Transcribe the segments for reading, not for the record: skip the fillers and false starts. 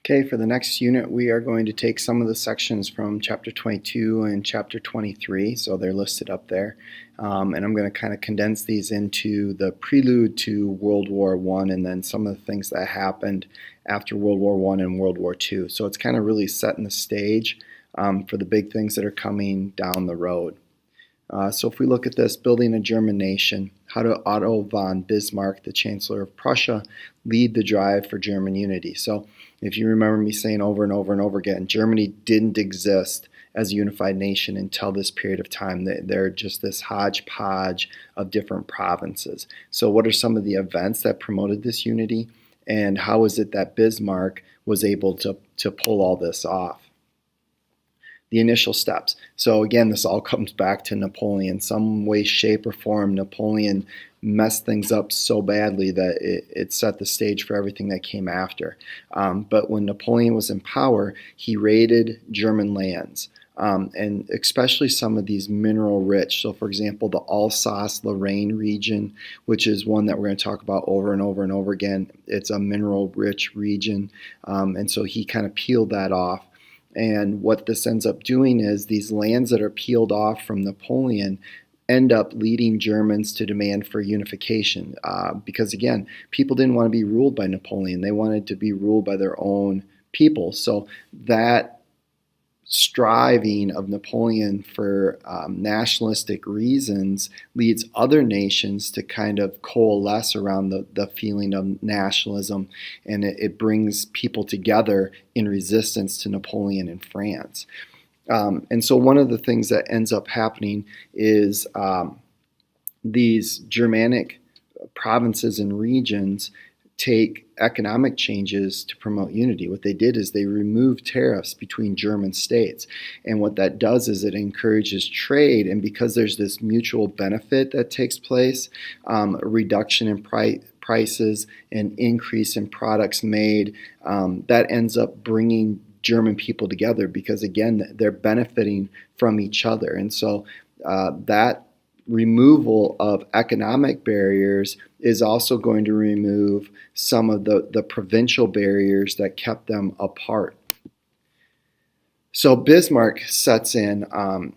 Okay, for the next unit, we are going to take some of the sections from chapter 22 and chapter 23, so they're listed up there. And I'm going to kind of condense these into the prelude to World War I and then some of the things that happened after World War I and World War II. So it's kind of really setting the stage for the big things that are coming down the road. So if we look at this, building a German nation, how did Otto von Bismarck, the Chancellor of Prussia, lead the drive for German unity? So if you remember me saying over and over and over again, Germany didn't exist as a unified nation until this period of time. They're just this hodgepodge of different provinces. So what are some of the events that promoted this unity? And how is it that Bismarck was able to pull all this off? The initial steps. So again, this all comes back to Napoleon. Some way, shape, or form, Napoleon messed things up so badly that it set the stage for everything that came after. But when Napoleon was in power, he raided German lands. And especially some of these mineral rich. So for example, the Alsace-Lorraine region, which is one that we're going to talk about over and over and over again. It's a mineral rich region. And so he kind of peeled that off. And what this ends up doing is these lands that are peeled off from Napoleon end up leading Germans to demand for unification. Because again, people didn't want to be ruled by Napoleon. They wanted to be ruled by their own people. So that striving of Napoleon for nationalistic reasons leads other nations to kind of coalesce around the feeling of nationalism, and it brings people together in resistance to Napoleon in France. And so one of the things that ends up happening is these Germanic provinces and regions take economic changes to promote unity. What they did is they removed tariffs between German states. And what that does is it encourages trade. And because there's this mutual benefit that takes place, a reduction in prices, an increase in products made, that ends up bringing German people together because, again, they're benefiting from each other. And so that removal of economic barriers is also going to remove some of the provincial barriers that kept them apart. So Bismarck sets in,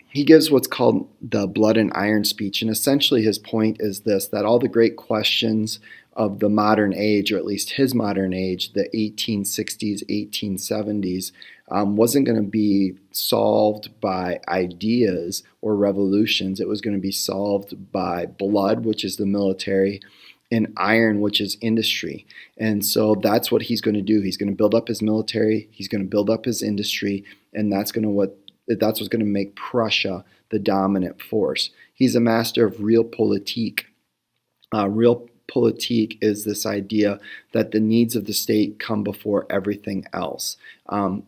he gives what's called the blood and iron speech, and essentially his point is this, that all the great questions of the modern age, or at least his modern age, the 1860s, 1870s, wasn't going to be solved by ideas or revolutions. It was going to be solved by blood, which is the military, and iron, which is industry. And so that's what he's going to do. He's going to build up his military, he's going to build up his industry, and that's what's going to make Prussia the dominant force. He's a master of realpolitik. Realpolitik is this idea that the needs of the state come before everything else.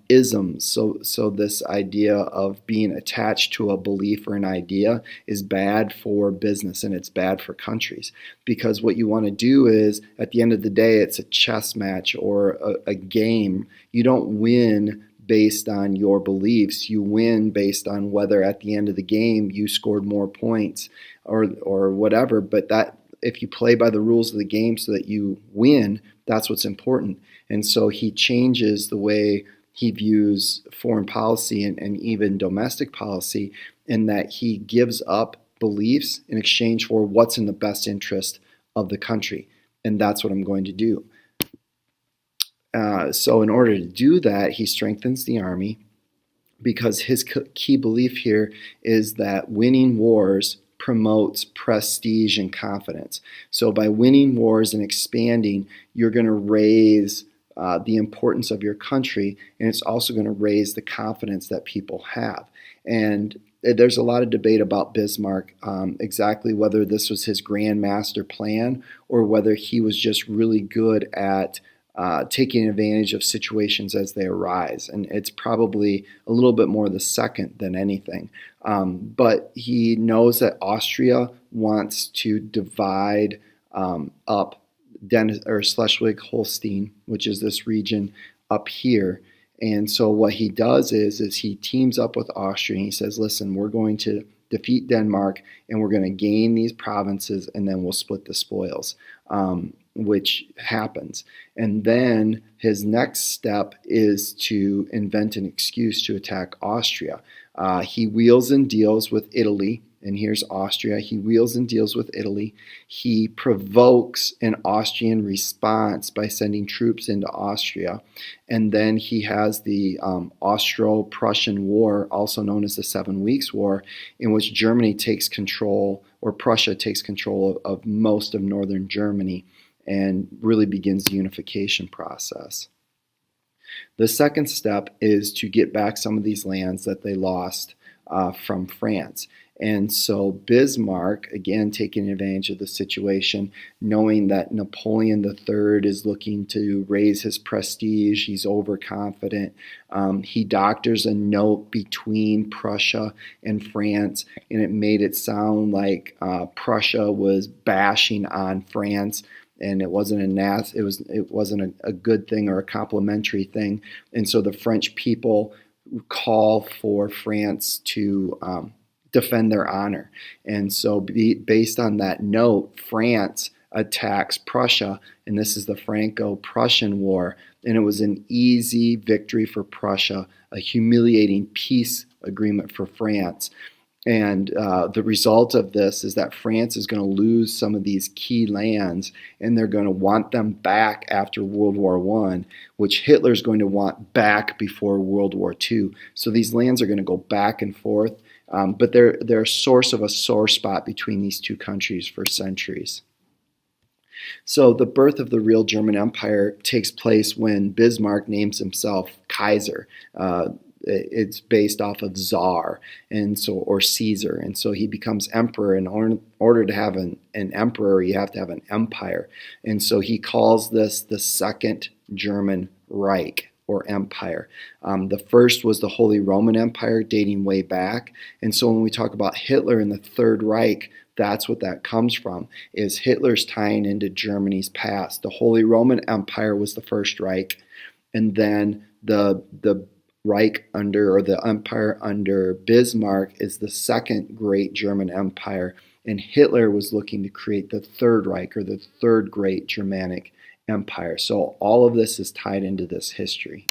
Isms, so this idea of being attached to a belief or an idea is bad for business and it's bad for countries, because what you want to do is, at the end of the day, it's a chess match or a game. You don't win based on your beliefs. You win based on whether at the end of the game you scored more points or whatever. But that, if you play by the rules of the game so that you win, that's what's important. And so he changes the way he views foreign policy and even domestic policy, in that he gives up beliefs in exchange for what's in the best interest of the country. And that's what I'm going to do. So in order to do that, he strengthens the army, because his key belief here is that winning wars promotes prestige and confidence. So by winning wars and expanding, you're going to raise the importance of your country, and it's also going to raise the confidence that people have. And there's a lot of debate about Bismarck, exactly whether this was his grand master plan or whether he was just really good at taking advantage of situations as they arise. And it's probably a little bit more the second than anything. But he knows that Austria wants to divide up Schleswig-Holstein, which is this region up here. And so what he does is he teams up with Austria, and he says, listen, we're going to defeat Denmark, and we're going to gain these provinces, and then we'll split the spoils. which happens. And then his next step is to invent an excuse to attack Austria. He wheels and deals with Italy, and here's Austria. He wheels and deals with Italy. He provokes an Austrian response by sending troops into Austria. And then he has the Austro-Prussian War, also known as the 7 Weeks' War, in which Germany takes control, or Prussia takes control of most of northern Germany and really begins the unification process. The second step is to get back some of these lands that they lost from France. And so Bismarck, again, taking advantage of the situation, knowing that Napoleon III is looking to raise his prestige, he's overconfident. He doctors a note between Prussia and France, and it made it sound like Prussia was bashing on France, and it wasn't a good thing or a complimentary thing. And so the French people call for France to defend their honor. And so based on that note, France attacks Prussia, and this is the Franco-Prussian War, and it was an easy victory for Prussia, a humiliating peace agreement for France. And the result of this is that France is going to lose some of these key lands, and they're going to want them back after World War I, which Hitler's going to want back before World War II. So these lands are going to go back and forth, but they're a source of a sore spot between these two countries for centuries. So the birth of the real German Empire takes place when Bismarck names himself Kaiser. It's based off of Tsar, or Caesar, and so he becomes emperor. In order to have an emperor, you have to have an empire, and so he calls this the Second German Reich, or empire. The first was the Holy Roman Empire, dating way back, and so when we talk about Hitler and the Third Reich, that's what that comes from, is Hitler's tying into Germany's past. The Holy Roman Empire was the First Reich, and then the Reich the empire under Bismarck is the second great German empire, and Hitler was looking to create the Third Reich, or the third great Germanic empire. So all of this is tied into this history.